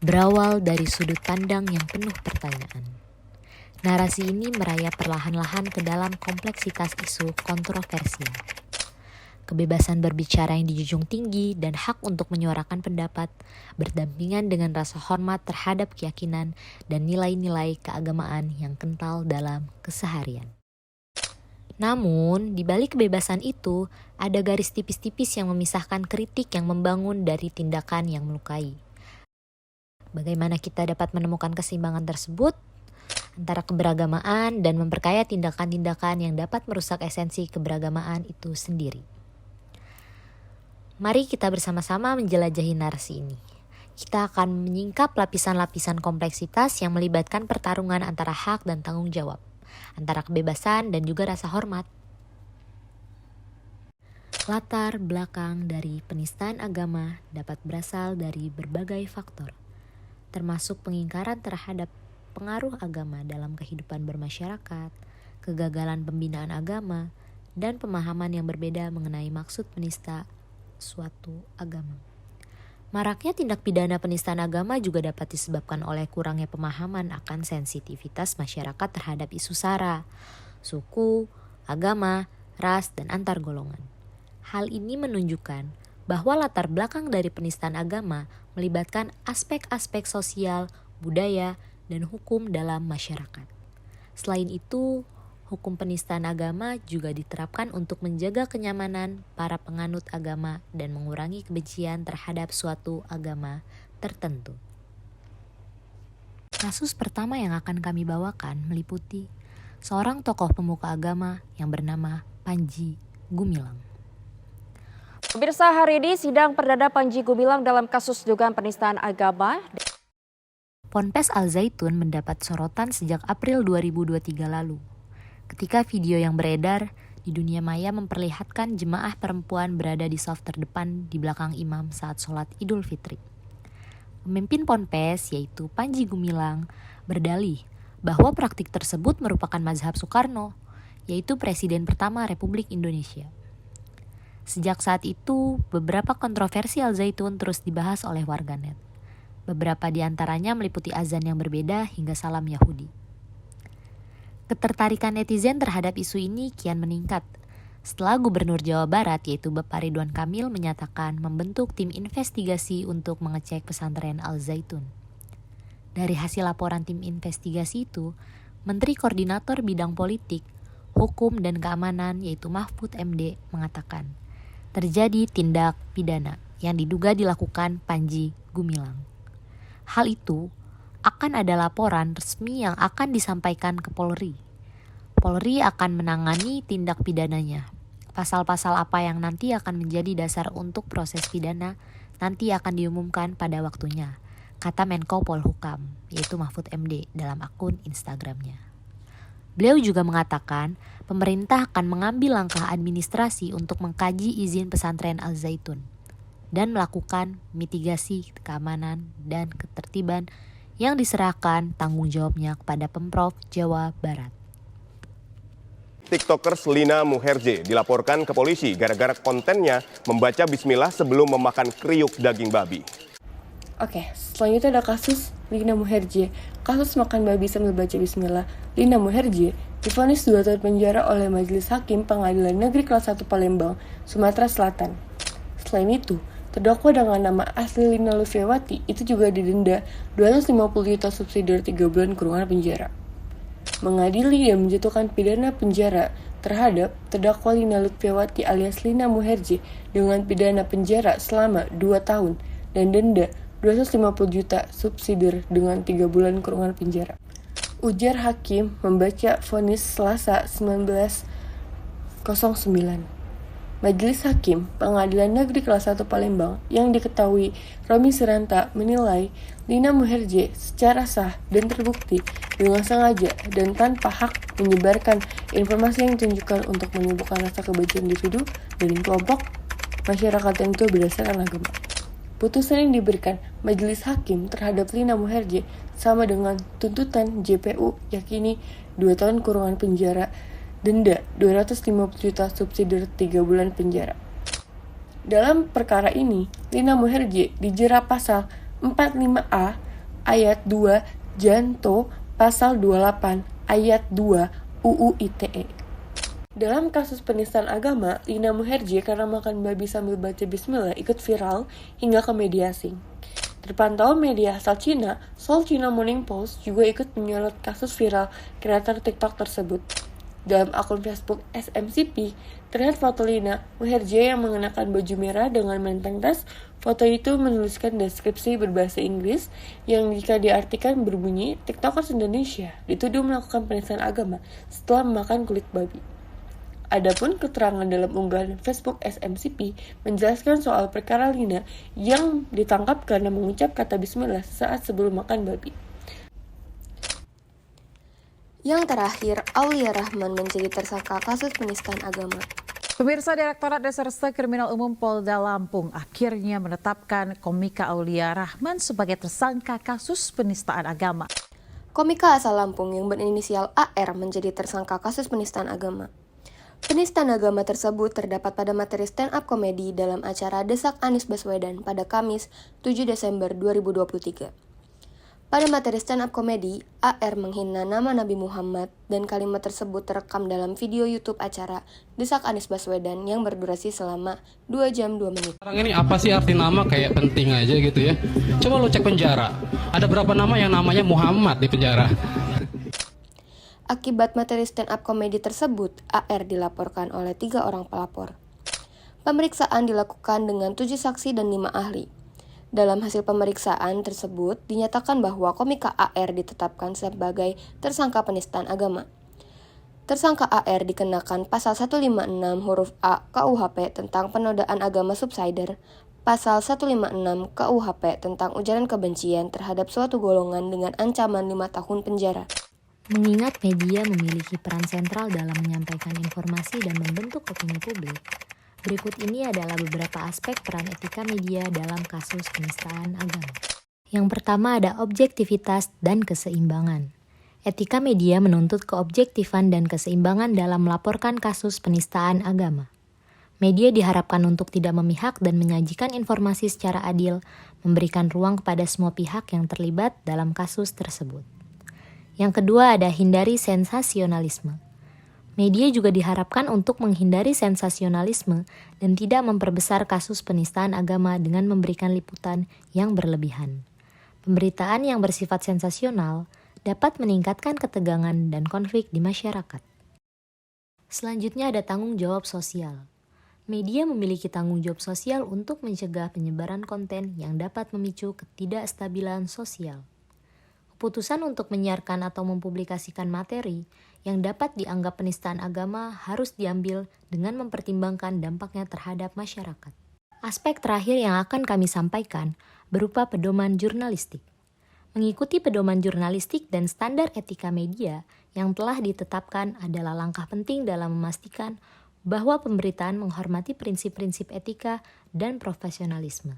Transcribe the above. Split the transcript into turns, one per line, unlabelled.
berawal dari sudut pandang yang penuh pertanyaan. Narasi ini merayap perlahan-lahan ke dalam kompleksitas isu kontroversial. Kebebasan berbicara yang dijunjung tinggi dan hak untuk menyuarakan pendapat berdampingan dengan rasa hormat terhadap keyakinan dan nilai-nilai keagamaan yang kental dalam keseharian. Namun, di balik kebebasan itu, ada garis tipis-tipis yang memisahkan kritik yang membangun dari tindakan yang melukai. Bagaimana kita dapat menemukan keseimbangan tersebut antara keberagamaan dan memperkaya tindakan-tindakan yang dapat merusak esensi keberagamaan itu sendiri. Mari kita bersama-sama menjelajahi narasi ini. Kita akan menyingkap lapisan-lapisan kompleksitas yang melibatkan pertarungan antara hak dan tanggung jawab, antara kebebasan dan juga rasa hormat. Latar belakang dari penistaan agama dapat berasal dari berbagai faktor, termasuk pengingkaran terhadap pengaruh agama dalam kehidupan bermasyarakat, kegagalan pembinaan agama, dan pemahaman yang berbeda mengenai maksud penista suatu agama. Maraknya tindak pidana penistaan agama juga dapat disebabkan oleh kurangnya pemahaman akan sensitivitas masyarakat terhadap isu sara, suku, agama, ras, dan antar golongan. Hal ini menunjukkan bahwa latar belakang dari penistaan agama melibatkan aspek-aspek sosial, budaya, dan hukum dalam masyarakat. Selain itu, hukum penistaan agama juga diterapkan untuk menjaga kenyamanan para penganut agama dan mengurangi kebencian terhadap suatu agama tertentu. Kasus pertama yang akan kami bawakan meliputi seorang tokoh pemuka agama yang bernama Panji Gumilang.
Pemirsa, hari ini sidang perdana Panji Gumilang dalam kasus dugaan penistaan agama.
Ponpes Al Zaitun mendapat sorotan sejak April 2023 lalu, ketika video yang beredar di dunia maya memperlihatkan jemaah perempuan berada di saf terdepan di belakang imam saat sholat Idul Fitri. Pemimpin Ponpes, yaitu Panji Gumilang, berdalih bahwa praktik tersebut merupakan mazhab Soekarno, yaitu Presiden pertama Republik Indonesia. Sejak saat itu, beberapa kontroversi Al Zaitun terus dibahas oleh warganet. Beberapa di antaranya meliputi azan yang berbeda hingga salam Yahudi. Ketertarikan netizen terhadap isu ini kian meningkat setelah Gubernur Jawa Barat yaitu Bapak Ridwan Kamil menyatakan membentuk tim investigasi untuk mengecek pesantren Al Zaitun. Dari hasil laporan tim investigasi itu, Menteri Koordinator Bidang Politik, Hukum dan Keamanan yaitu Mahfud MD mengatakan terjadi tindak pidana yang diduga dilakukan Panji Gumilang. Hal itu akan ada laporan resmi yang akan disampaikan ke Polri. Polri akan menangani tindak pidananya. Pasal-pasal apa yang nanti akan menjadi dasar untuk proses pidana nanti akan diumumkan pada waktunya, kata Menko Polhukam, yaitu Mahfud MD dalam akun Instagramnya. Beliau juga mengatakan pemerintah akan mengambil langkah administrasi untuk mengkaji izin pesantren Al Zaitun dan melakukan mitigasi keamanan dan ketertiban yang diserahkan tanggung jawabnya kepada Pemprov Jawa Barat.
TikTokers Lina Muherje dilaporkan ke polisi gara-gara kontennya membaca bismillah sebelum memakan kriuk daging babi.
Oke, selanjutnya ada kasus Lina Muherje. Kasus makan babi sambil baca bismillah. Lina Muherje divonis 2 tahun penjara oleh Majelis Hakim Pengadilan Negeri Kelas 1 Palembang, Sumatera Selatan. Selain itu, terdakwa dengan nama asli Lina Lutfiawati itu juga didenda 250 juta subsidi 3 bulan kurungan penjara. Mengadili dan menjatuhkan pidana penjara terhadap terdakwa Lina Lutfiawati alias Lina Muherje dengan pidana penjara selama 2 tahun dan denda 250 juta subsidi dengan 3 bulan kurungan penjara. Ujar hakim membaca vonis Selasa 19.09. Majelis Hakim Pengadilan Negeri Kelas 1 Palembang yang diketahui Romi Siranta menilai Lina Muherje secara sah dan terbukti dengan sengaja dan tanpa hak menyebarkan informasi yang ditunjukkan untuk menimbulkan rasa kebencian individu dan kelompok masyarakat yang itu berdasarkan agama. Putusan yang diberikan Majelis Hakim terhadap Lina Muherje sama dengan tuntutan JPU yakini 2 tahun kurungan penjara, denda 250 juta subsidi 3 bulan penjara. Dalam perkara ini, Lina Muherje dijerat pasal 45A ayat 2 Janto pasal 28 ayat 2 UU ITE. Dalam kasus penistaan agama, Lina Muherje karena makan babi sambil baca bismillah ikut viral hingga ke media asing. Terpantau media asal Cina, Seoul China Morning Post juga ikut menyorot kasus viral kreator TikTok tersebut. Dalam akun Facebook SMCP, terlihat foto Lina Muherje yang mengenakan baju merah dengan melintang tas. Foto itu menuliskan deskripsi berbahasa Inggris yang jika diartikan berbunyi, TikTokers Indonesia dituduh melakukan penistaan agama setelah memakan kulit babi. Adapun keterangan dalam unggahan Facebook SMCP menjelaskan soal perkara Lina yang ditangkap karena mengucap kata bismillah saat sebelum makan babi.
Yang terakhir, Aulia Rahman menjadi tersangka kasus penistaan agama.
Pemirsa, Direktorat Reserse Kriminal Umum Polda Lampung akhirnya menetapkan komika Aulia Rahman sebagai tersangka kasus penistaan agama.
Komika asal Lampung yang berinisial AR menjadi tersangka kasus penistaan agama. Penistaan agama tersebut terdapat pada materi stand-up komedi dalam acara Desak Anies Baswedan pada Kamis 7 Desember 2023. Pada materi stand-up komedi, AR menghina nama Nabi Muhammad dan kalimat tersebut terekam dalam video YouTube acara Desak Anies Baswedan yang berdurasi selama 2 jam 2 menit.
Sekarang ini apa sih arti nama, kayak penting aja gitu ya. Coba lo cek penjara, ada berapa nama yang namanya Muhammad di penjara.
Akibat materi stand-up komedi tersebut, AR dilaporkan oleh 3 orang pelapor. Pemeriksaan dilakukan dengan 7 saksi dan 5 ahli. Dalam hasil pemeriksaan tersebut, dinyatakan bahwa komika AR ditetapkan sebagai tersangka penistaan agama. Tersangka AR dikenakan pasal 156 huruf A KUHP tentang penodaan agama subsider, pasal 156 KUHP tentang ujaran kebencian terhadap suatu golongan dengan ancaman 5 tahun penjara.
Mengingat media memiliki peran sentral dalam menyampaikan informasi dan membentuk opini publik, berikut ini adalah beberapa aspek peran etika media dalam kasus penistaan agama. Yang pertama ada objektivitas dan keseimbangan. Etika media menuntut keobjektifan dan keseimbangan dalam melaporkan kasus penistaan agama. Media diharapkan untuk tidak memihak dan menyajikan informasi secara adil, memberikan ruang kepada semua pihak yang terlibat dalam kasus tersebut. Yang kedua ada hindari sensasionalisme. Media juga diharapkan untuk menghindari sensasionalisme dan tidak memperbesar kasus penistaan agama dengan memberikan liputan yang berlebihan. Pemberitaan yang bersifat sensasional dapat meningkatkan ketegangan dan konflik di masyarakat. Selanjutnya ada tanggung jawab sosial. Media memiliki tanggung jawab sosial untuk mencegah penyebaran konten yang dapat memicu ketidakstabilan sosial. Keputusan untuk menyiarkan atau mempublikasikan materi yang dapat dianggap penistaan agama harus diambil dengan mempertimbangkan dampaknya terhadap masyarakat. Aspek terakhir yang akan kami sampaikan berupa pedoman jurnalistik. Mengikuti pedoman jurnalistik dan standar etika media yang telah ditetapkan adalah langkah penting dalam memastikan bahwa pemberitaan menghormati prinsip-prinsip etika dan profesionalisme.